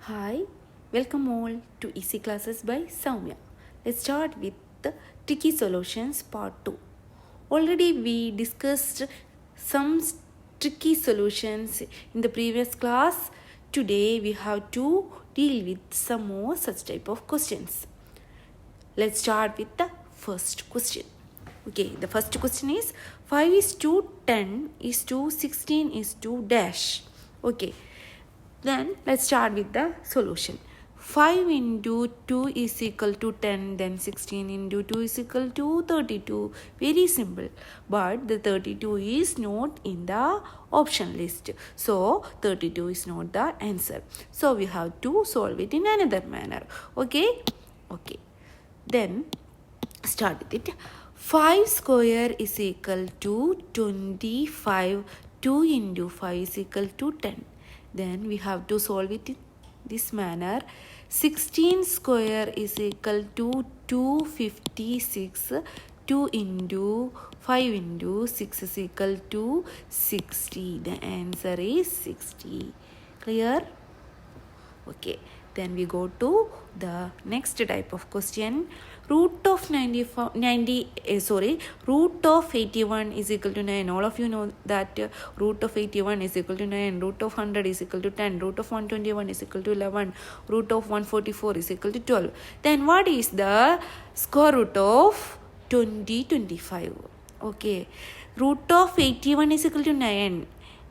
Hi, welcome all to Easy Classes by Soumya. Let's start with the Tricky Solutions Part 2. Already we discussed some tricky solutions in the previous class. Today we have to deal with some more such type of questions. Let's start with the first question. Okay, the first question is 5 is to 10 is to 16 is to dash. Okay, then let's start with the solution. 5 into 2 is equal to 10, then 16 into 2 is equal to 32. Very simple. But the 32 is not in the option list. So 32 is not the answer. So we have to solve it in another manner. Okay? Okay. Then start with it. 5 square is equal to 25. 2 into 5 is equal to 10. Then we have to solve it in this manner. 16 square is equal to 256. 2 into 5 into 6 is equal to 60. The answer is 60. Clear? Okay. Then we go to the next type of question. Root of 81 is equal to 9. All of you know that root of 81 is equal to 9. Root of 100 is equal to 10. Root of 121 is equal to 11. Root of 144 is equal to 12. Then what is the square root of 25? Okay. Root of 81 is equal to 9.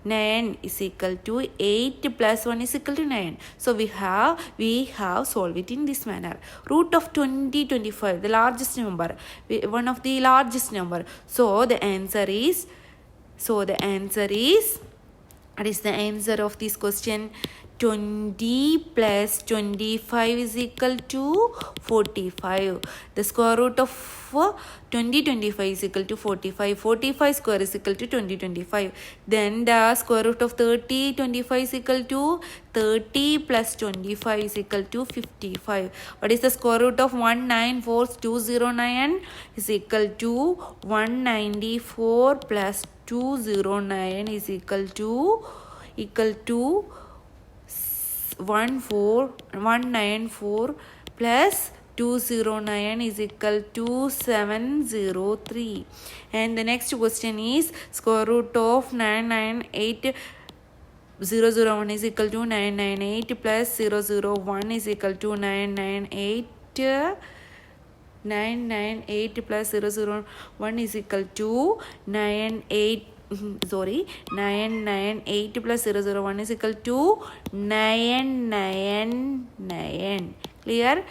9 is equal to 8 plus 1 is equal to 9. So we have solved it in this manner. Root of 25, the largest number, one of the largest number. So the answer is, what is the answer of this question? 20 plus 25 is equal to 45. The square root of 25 is equal to 45. 45 square is equal to 25. Then the square root of 25 is equal to 30 plus 25 is equal to 55. What is the square root of 194209 is equal to 194 plus 209 is equal to 194 plus 209 is equal to 703. And the next question is square root of 998001 is equal to 998 plus 001 is equal to 998 plus 001 is equal to 998 plus 001 is equal to 999. Clear?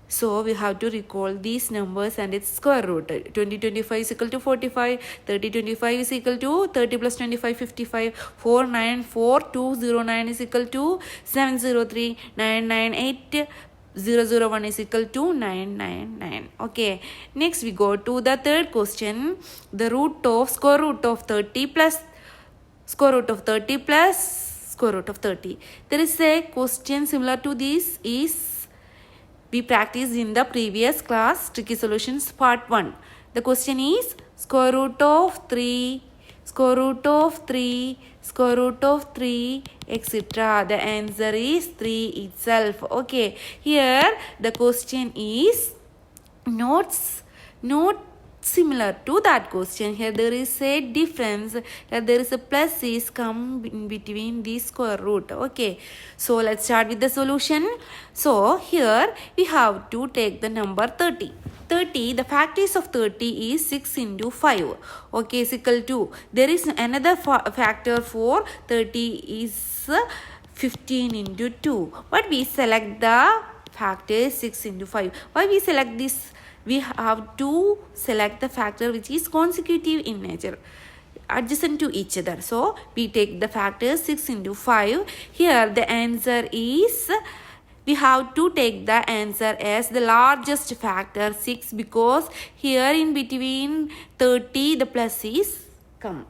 So we have to recall these numbers and its square root. 25 is equal to 45. 25 is equal to 30 plus 25 55. 494209 is equal to 703. 998 001 is equal to 999. Okay. Next we go to the third question. The square root of 30 plus square root of 30 plus square root of 30. There is a question similar to this we practiced in the previous class, Tricky Solutions Part 1. The question is square root of 3, square root of 3, square root of 3, etc. The answer is 3 itself. Okay. Here the question is not similar to that question. Here there is a difference. Here there is a plus is come in between the square root. Okay. So let's start with the solution. So here we have to take the number 30. 30, the factors of 30 is 6 into 5. Okay, is equal to. There is another factor for 30 is 15 into 2. But we select the factor 6 into 5. Why we select this? We have to select the factor which is consecutive in nature, adjacent to each other. So we take the factor 6 into 5. Here the answer is, we have to take the answer as the largest factor 6, because here in between 30 the plus is come.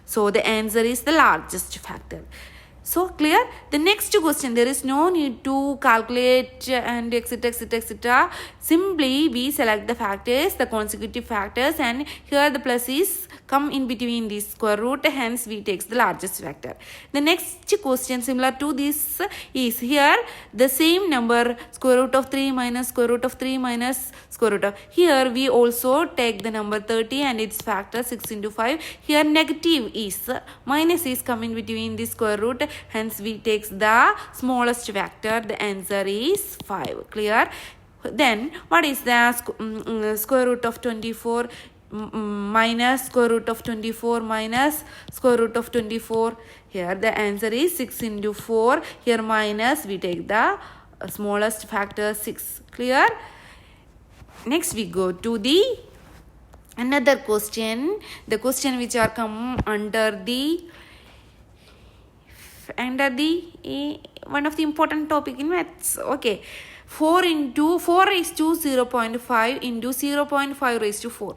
So the answer is the largest factor. So clear? The next question, there is no need to calculate and etc. Simply we select the factors, the consecutive factors, and here the plus is come in between this square root, hence we take the largest factor. The next question similar to this is here the same number square root of 3 minus square root of 3 minus square root of. Here we also take the number 30 and its factor 6 into 5. Here negative is minus is coming between the square root, hence we take the smallest factor. The answer is 5. Clear? Then what is the square root of 24 minus square root of 24 minus square root of 24? Here the answer is 6 into 4. Here minus, we take the smallest factor 6. Clear? Next we go to the another question. The question which are come under the one of the important topic in maths. Okay, 4 raised to 0.5 into 0.5 raised to 4.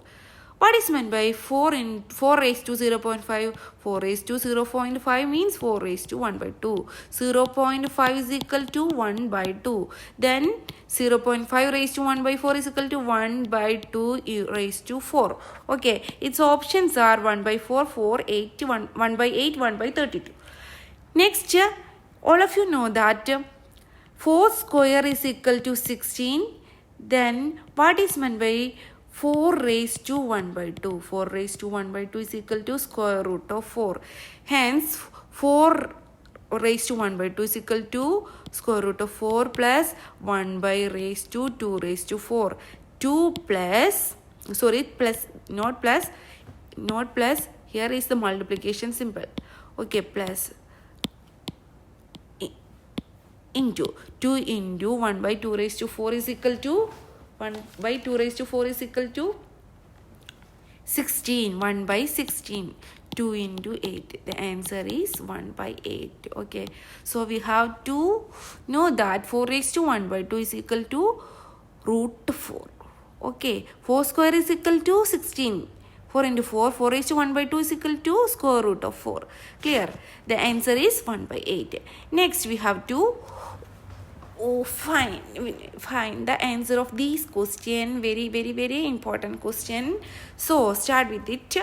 What is meant by 4 raised to 0.5? 4 raised to 0.5 means 4 raised to 1 by 2. 0.5 is equal to 1 by 2. Then 0.5 raised to 1 by 4 is equal to 1 by 2 raised to 4. Okay, its options are 1 by 4, 4, 8, 1 by 8, 1 by 32. Next, all of you know that 4 square is equal to 16. Then what is meant by 4 raised to 1 by 2? 4 raised to 1 by 2 is equal to square root of 4. Hence, 4 raised to 1 by 2 is equal to square root of 4 plus 1 by raised to 2 raised to 4. 2 plus, sorry, plus, not plus, here is the multiplication symbol. Okay, plus into 2 into 1 by 2 raised to 4 is equal to 1 by 2 raised to 4 is equal to 16. 1 by 16. 2 into 8. The answer is 1 by 8. Okay. So we have to know that 4 raised to 1 by 2 is equal to root 4. Okay. 4 square is equal to 16. 4 into 4. 4 raised to 1 by 2 is equal to square root of 4. Clear? The answer is 1 by 8. Next we have to find the answer of this question. Very important question. So start with it.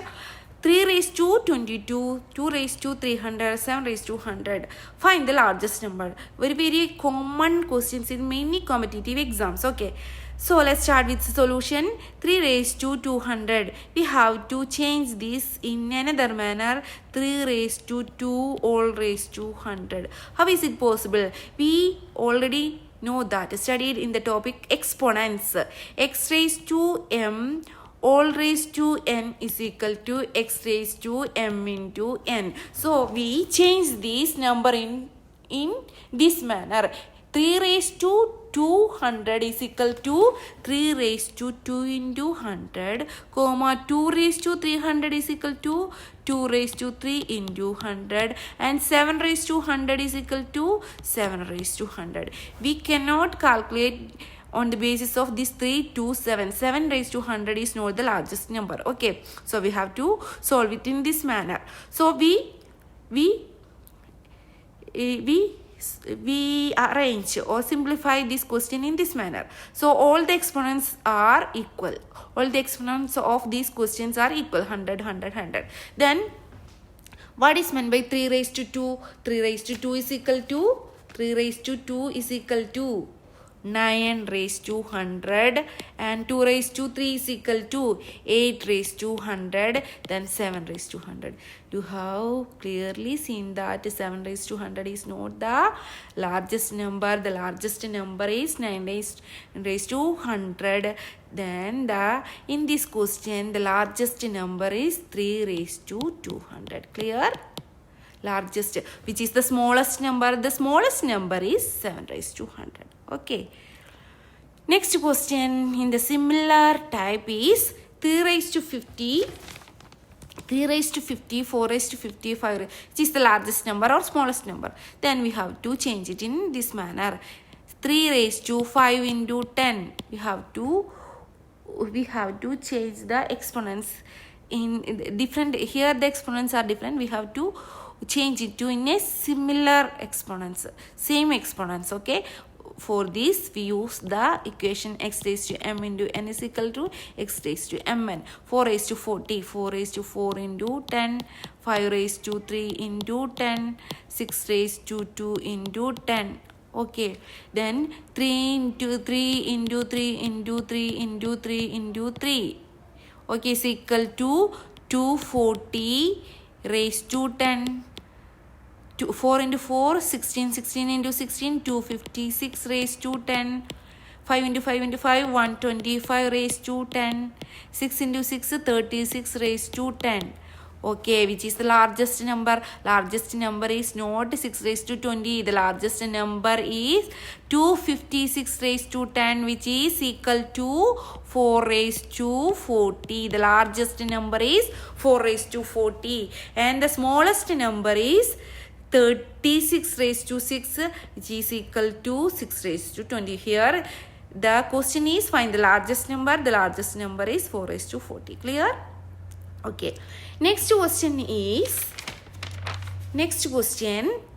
3 raised to 22, 2 raised to 300, 7 raised to 100. Find the largest number. Very common questions in many competitive exams. Okay. So let's start with the solution. 3 raised to 200. We have to change this in another manner. 3 raised to 2 all raised to 100. How is it possible? We already know that, studied in the topic exponents. X raised to m all raised to n is equal to x raised to m into n. So we change this number in this manner. 3 raised to 200 is equal to 3 raised to 2 into 100, comma 2 raised to 300 is equal to 2 raised to 3 into 100, and 7 raised to 100 is equal to 7 raised to 100. We cannot calculate on the basis of this 3 to 7. 7 raised to 100 is not the largest number. Okay, so we have to solve it in this manner. So we arrange or simplify this question in this manner. So all the exponents are equal. All the exponents of these questions are equal. 100, 100, 100. Then what is meant by 3 raised to 2? 3 raised to 2 is equal to 3 raised to 2 is equal to 9 raised to 100, and 2 raised to 3 is equal to 8 raised to 100, then 7 raised to 100. You have clearly seen that 7 raised to 100 is not the largest number. The largest number is 9 raised to 100. Then in this question the largest number is 3 raised to 200. Clear? Largest, which is the smallest number? The smallest number is 7 raised to 100. Okay. Next question in the similar type is 3 raised to 50, 3 raised to 50, 4 raised to 50, 5 which is the largest number or smallest number. Then we have to change it in this manner. 3 raised to 5 into 10. We have to change the exponents in different. Here the exponents are different. We have to change it to in a similar exponents, same exponents. Okay, for this we use the equation x raised to m into n is equal to x raised to mn. 4 raised to 40, 4 raised to 4 into 10, 5 raised to 3 into 10, 6 raised to 2 into 10. Okay, then 3 into 3 into 3 into 3 into 3 into 3. Okay, is equal to 240 raised to 10. 4 into 4, 16, 16 into 16, 256 raised to 10. 5 into 5 into 5, 125 raised to 10. 6 into 6, 36 raised to 10. Okay, which is the largest number? Largest number is not 6 raised to 20. The largest number is 256 raised to 10, which is equal to 4 raised to 40. The largest number is 4 raised to 40. And the smallest number is 36 raised to 6, which is equal to 6 raised to 20. Here the question is find the largest number. The largest number is 4 raised to 40. Clear? Okay. Next question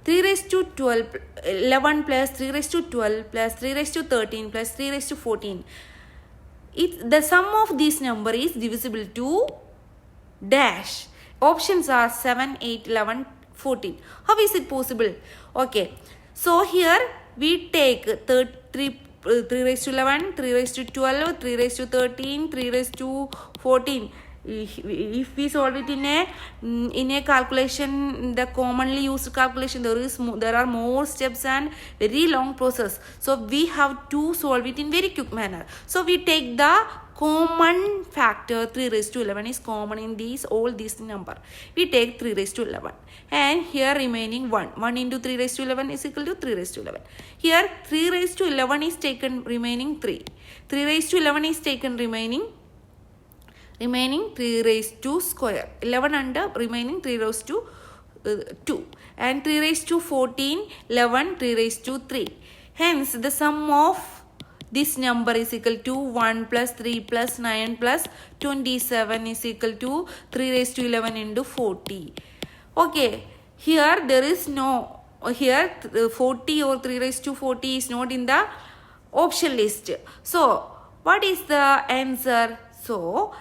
3 raised to 12, 11 plus 3 raised to 12 plus 3 raised to 13 plus 3 raised to 14. The sum of this number is divisible to dash. Options are 7, 8, 11, 14. How is it possible? Okay, so here we take 3 raised to 11, 3 raised to 12, 3 raised to 13, 3 raised to 14. If we solve it in a calculation, the commonly used calculation, there are more steps and very long process. So we have to solve it in very quick manner. So we take the common factor. 3 raised to 11 is common in all these number. We take 3 raised to 11 and here remaining 1. 1 into 3 raised to 11 is equal to 3 raised to 11. Here 3 raised to 11 is taken remaining 3. 3 raised to 11 is taken remaining 3 raised to square. 11 under remaining 3 raised to 2. And 3 raised to 14, 11, 3 raised to 3. Hence the sum of this number is equal to 1 plus 3 plus 9 plus 27 is equal to 3 raised to 11 into 40. Okay, here there is no, here 40 or 3 raised to 40 is not in the option list. So, what is the answer? So,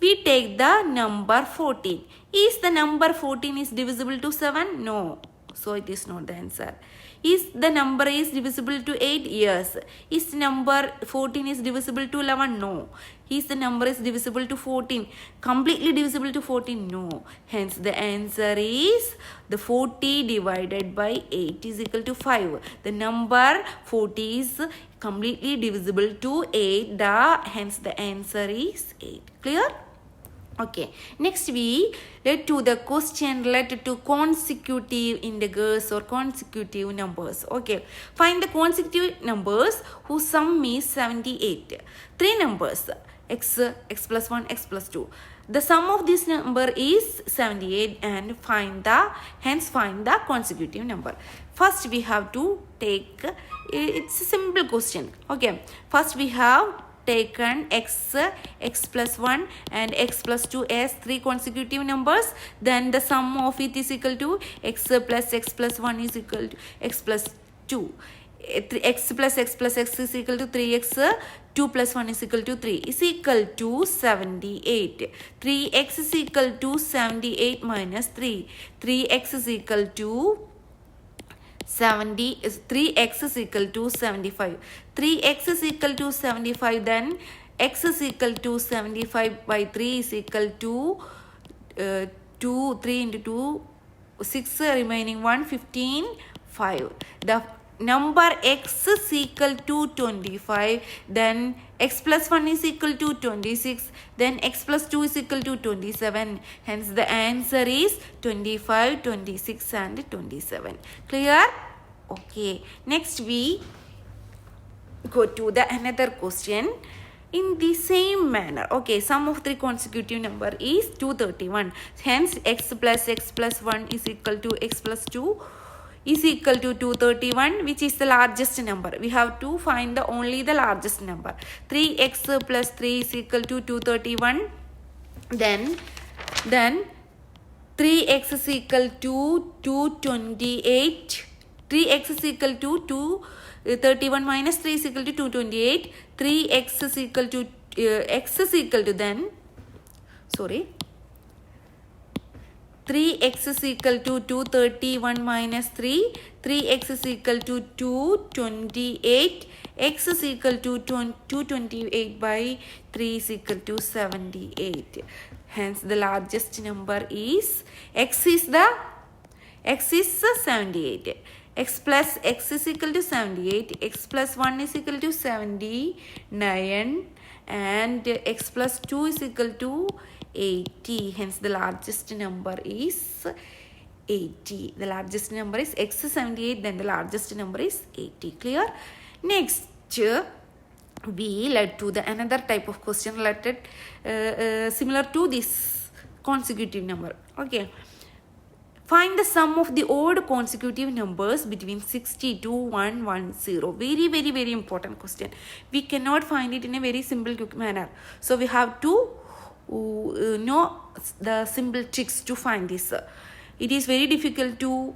we take the number 14. Is the number 14 is divisible to 7? No. So it is not the answer. Is the number is divisible to 8? Yes. Is the number 14 is divisible to 11? No. Is the number is divisible to 14? Completely divisible to 14? No. Hence the answer is the 40 divided by 8 is equal to 5. The number 40 is completely divisible to 8. Hence the answer is 8. Clear? Okay, next we let to the question related to consecutive integers or consecutive numbers. Okay, find the consecutive numbers whose sum is 78. 3 numbers x plus 1, x plus 2. The sum of this number is 78 and find the consecutive number. First we have to take, it's a simple question. Okay, first we have taken x plus 1 and x plus 2 as 3 consecutive numbers. Then the sum of it is equal to x plus 1 is equal to x plus 2. X plus x is equal to 3x, 2 plus 1 is equal to 3 is equal to 78. 3x is equal to 78 minus 3. 3x is equal to 3x is equal to 75. 3x is equal to 75, then x is equal to 75 by 3 is equal to 3 into 2, 6 remaining 1, 15, 5. The number x is equal to 25, then x plus 1 is equal to 26, then x plus 2 is equal to 27. Hence the answer is 25, 26 and 27. Clear? Okay. Next we go to the another question in the same manner. Okay, sum of 3 consecutive number is 231. Hence x plus 1 is equal to x plus 2 is equal to 231, which is the largest number. We have to find only the largest number. 3x plus 3 is equal to 231. Then 3x is equal to 228. 3x is equal to 31 minus 3 is equal to 228. 3x is equal to x is equal to then 3x is equal to 231 minus 3. 3x is equal to 228. X is equal to 228 by 3 is equal to 78. Hence the largest number is x is 78. X plus x is equal to 78. X plus 1 is equal to 79. And x plus 2 is equal to 80. Hence the largest number is 80. The largest number is x is 78, then the largest number is 80. Clear? Next, we led to the another type of question related similar to this consecutive number. Okay. Find the sum of the odd consecutive numbers between 60 to 110. Very, very, very important question. We cannot find it in a very simple manner. So we have to know the simple tricks to find this. It is very difficult to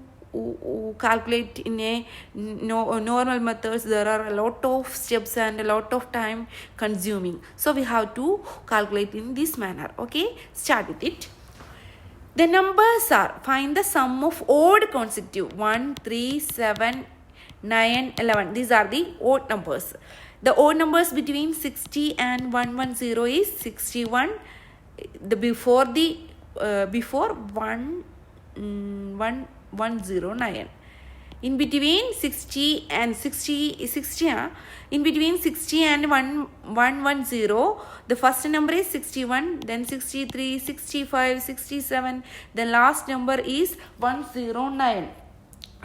calculate in a normal methods. There are a lot of steps and a lot of time consuming. So we have to calculate in this manner. Okay, start with it. The numbers are, find the sum of odd consecutive 1, 3, 7, 9, 11. These are the odd numbers. The odd numbers between 60 and 110 is 61. The before 109. In between 60 and 60 in between 60 and 110, the first number is 61, then 63, 65, 67, the last number is 109.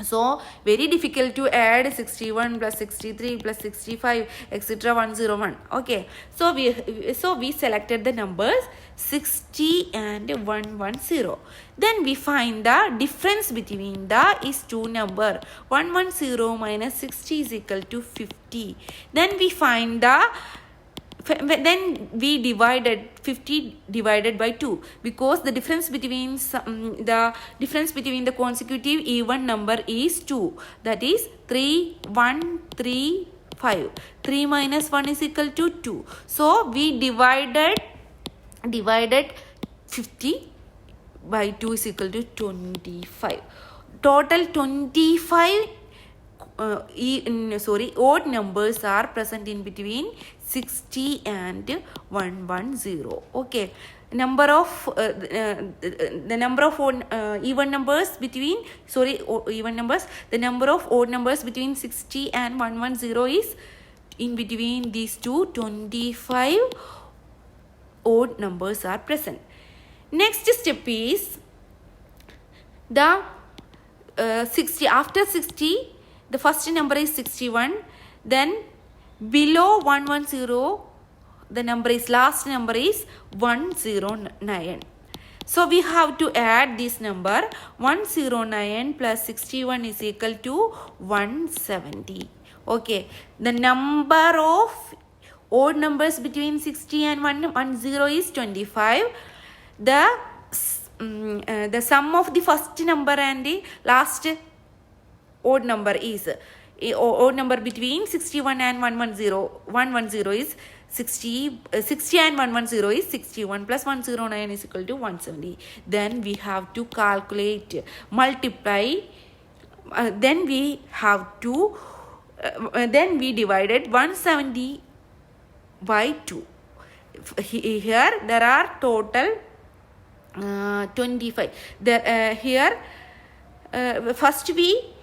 So very difficult to add 61 plus 63 plus 65 etc. 101. Okay, so we selected the numbers 60 and 110. Then we find the difference between the is two number. 110 minus 60 is equal to 50. Then we find then we divided 50 divided by 2, because the difference between the consecutive even number is 2. That is 3, 1, 3, 5. 3 minus 1 is equal to 2. So we divided 50 by 2 is equal to 25. Total 25 odd numbers are present in between 60 and 110. Okay, number of the number of even numbers between even numbers, the number of odd numbers between 60 and 110 is in between these two. 25 odd numbers are present. Next step is the 60. After 60, the first number is 61. Then below 110, the last number is 109. So we have to add this number. 109 plus 61 is equal to 170. Okay, the number of odd numbers between 60 and 110 is 25. The sum of the first number and the last odd number is odd number between 61 and 110 is 60 and 110 is 61 plus 109 is equal to 170. Then we have to calculate, multiply, then we divided 170 by 2. Here there are total 25. Here first we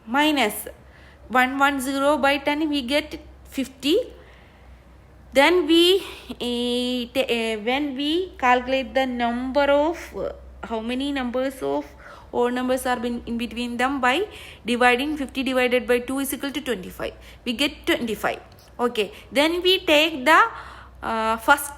minus 110 by 10, we get 50. Then we when we calculate the number of how many numbers of odd numbers are in between them by dividing 50 divided by 2 is equal to 25. We get 25. Okay, then we take the first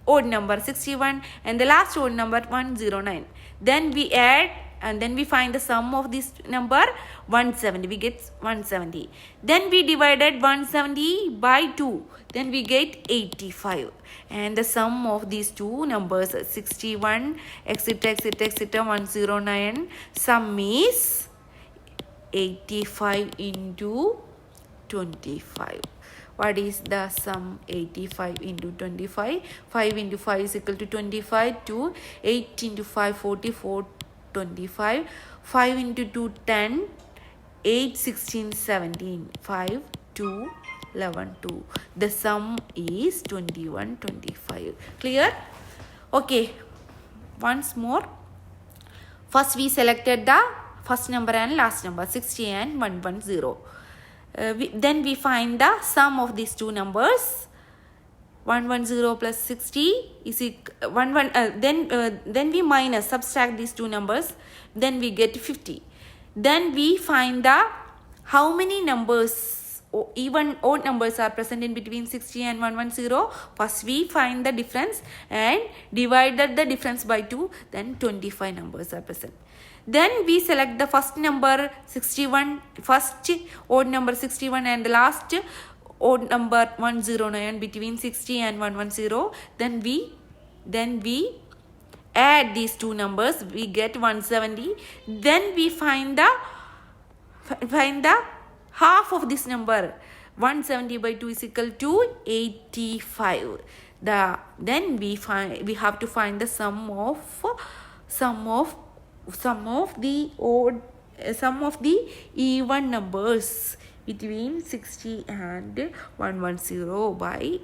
odd number 61 and the last odd number 109. Then we add and then we find the sum of this number 170. We get 170. Then we divided 170 by 2. Then we get 85. And the sum of these two numbers 61 etc etc etc 109. Sum is 85 into 25. What is the sum? 85 into 25. 5 into 5 is equal to 25. 2. 8 into 5 44 25. 5 into 2 10. 8 16 17. 5 2 11 2. The sum is 21 25. Clear? Okay, once more. First we selected the first number and last number 60 and 110. Then we find the sum of these two numbers. 110 plus 60 is then we minus, subtract these two numbers. Then we get 50. Then we find the how many numbers, even odd numbers, are present in between 60 and 110. First we find the difference and divided the difference by 2. Then 25 numbers are present. Then we select the first number 61, first odd number 61 and the last odd number 109 between 60 and 110. Then we add these two numbers. We get 170. Then we find the half of this number. 170 by 2 is equal to 85. Then we have to find the sum of the even numbers between 60 and 110 by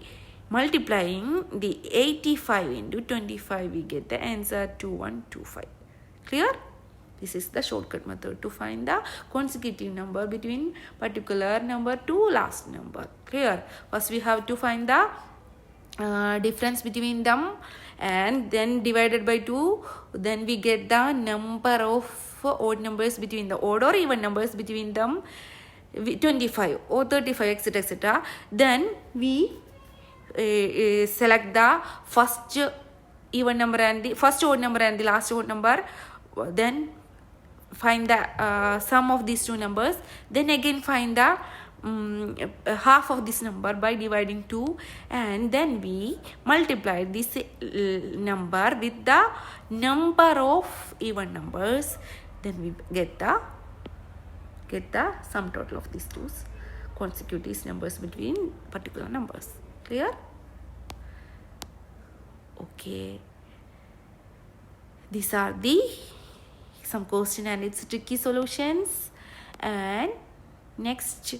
multiplying the 85 into 25. We get the answer 2125. Clear? This is the shortcut method to find the consecutive number between particular number to last number. Clear? First we have to find the difference between them and then divided by 2. Then we get the number of odd numbers between the odd or even numbers between them, 25 or 35 etc etc. Then we select the first even number and the first odd number and the last odd number. Then find the sum of these two numbers. Then again find the half of this number by dividing 2, and then we multiply this number with the number of even numbers. Then we get the sum total of these two consecutive numbers between particular numbers. Clear? Okay, these are the some question and its tricky solutions. And next